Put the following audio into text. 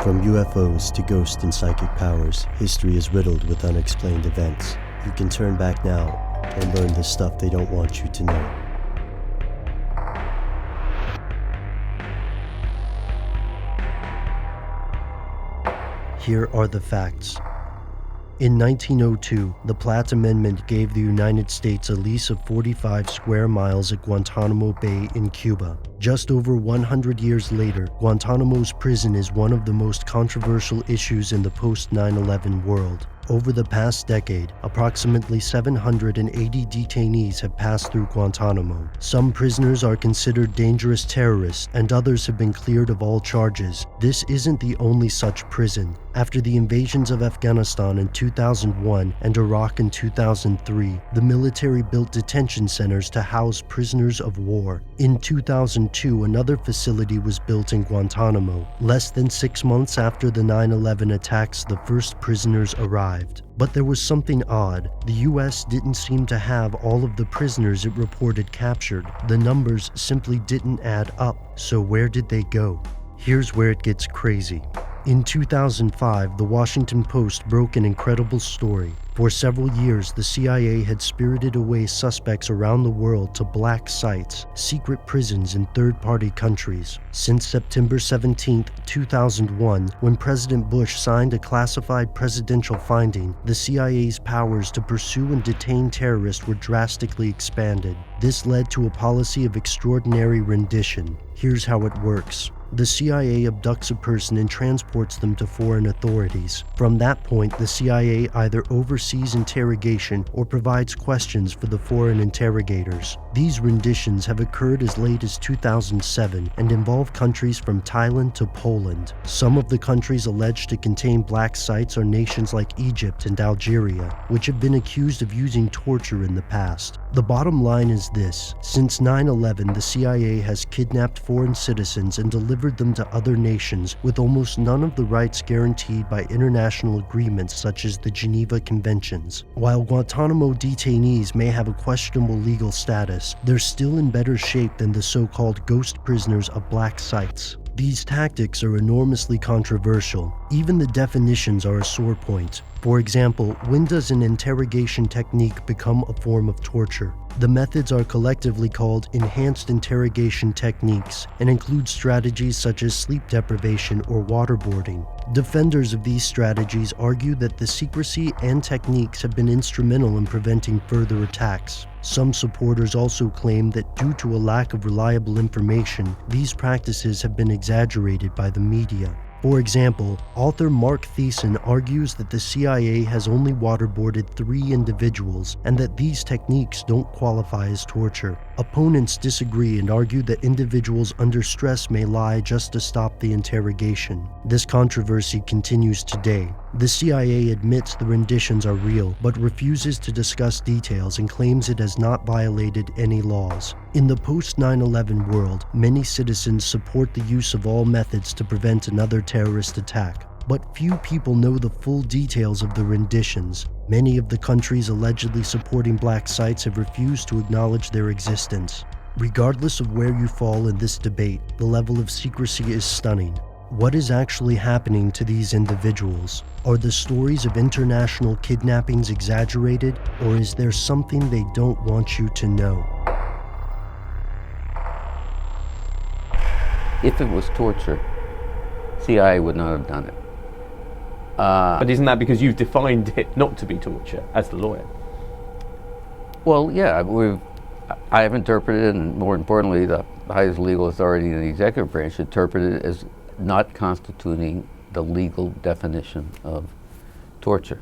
From UFOs to ghost and psychic powers, history is riddled with unexplained events. You can turn back now and learn the stuff they don't want you to know. Here are the facts. In 1902, the Platt Amendment gave the United States a lease of 45 square miles at Guantanamo Bay in Cuba. Just over 100 years later, Guantanamo's prison is one of the most controversial issues in the post-9/11 world. Over the past decade, approximately 780 detainees have passed through Guantanamo. Some prisoners are considered dangerous terrorists, and others have been cleared of all charges. This isn't the only such prison. After the invasions of Afghanistan in 2001 and Iraq in 2003, the military built detention centers to house prisoners of war. In 2002, another facility was built in Guantanamo. Less than 6 months after the 9/11 attacks, the first prisoners arrived. But there was something odd. The US didn't seem to have all of the prisoners it reported captured. The numbers simply didn't add up. So where did they go? Here's where it gets crazy. In 2005, the Washington Post broke an incredible story. For several years, the CIA had spirited away suspects around the world to black sites, secret prisons in third-party countries. Since September 17, 2001, when President Bush signed a classified presidential finding, the CIA's powers to pursue and detain terrorists were drastically expanded. This led to a policy of extraordinary rendition. Here's how it works. The CIA abducts a person and transports them to foreign authorities. From that point, the CIA either oversees interrogation or provides questions for the foreign interrogators. These renditions have occurred as late as 2007 and involve countries from Thailand to Poland. Some of the countries alleged to contain black sites are nations like Egypt and Algeria, which have been accused of using torture in the past. The bottom line is this: since 9/11, the CIA has kidnapped foreign citizens and delivered them to other nations with almost none of the rights guaranteed by international agreements such as the Geneva Conventions. While Guantanamo detainees may have a questionable legal status, they're still in better shape than the so-called ghost prisoners of black sites. These tactics are enormously controversial. Even the definitions are a sore point. For example, when does an interrogation technique become a form of torture? The methods are collectively called enhanced interrogation techniques and include strategies such as sleep deprivation or waterboarding. Defenders of these strategies argue that the secrecy and techniques have been instrumental in preventing further attacks. Some supporters also claim that due to a lack of reliable information, these practices have been exaggerated by the media. For example, author Marc Thiessen argues that the CIA has only waterboarded 3 individuals and that these techniques don't qualify as torture. Opponents disagree and argue that individuals under stress may lie just to stop the interrogation. This controversy continues today. The CIA admits the renditions are real, but refuses to discuss details and claims it has not violated any laws. In the post-9/11 world, many citizens support the use of all methods to prevent another terrorist attack. But few people know the full details of the renditions. Many of the countries allegedly supporting black sites have refused to acknowledge their existence. Regardless of where you fall in this debate, the level of secrecy is stunning. What is actually happening to these individuals? Are the stories of international kidnappings exaggerated, or is there something they don't want you to know? If it was torture, CIA would not have done it. But isn't that because you've defined it not to be torture as the lawyer? Well, yeah, I have interpreted, and more importantly, the highest legal authority in the executive branch interpreted it as not constituting the legal definition of torture.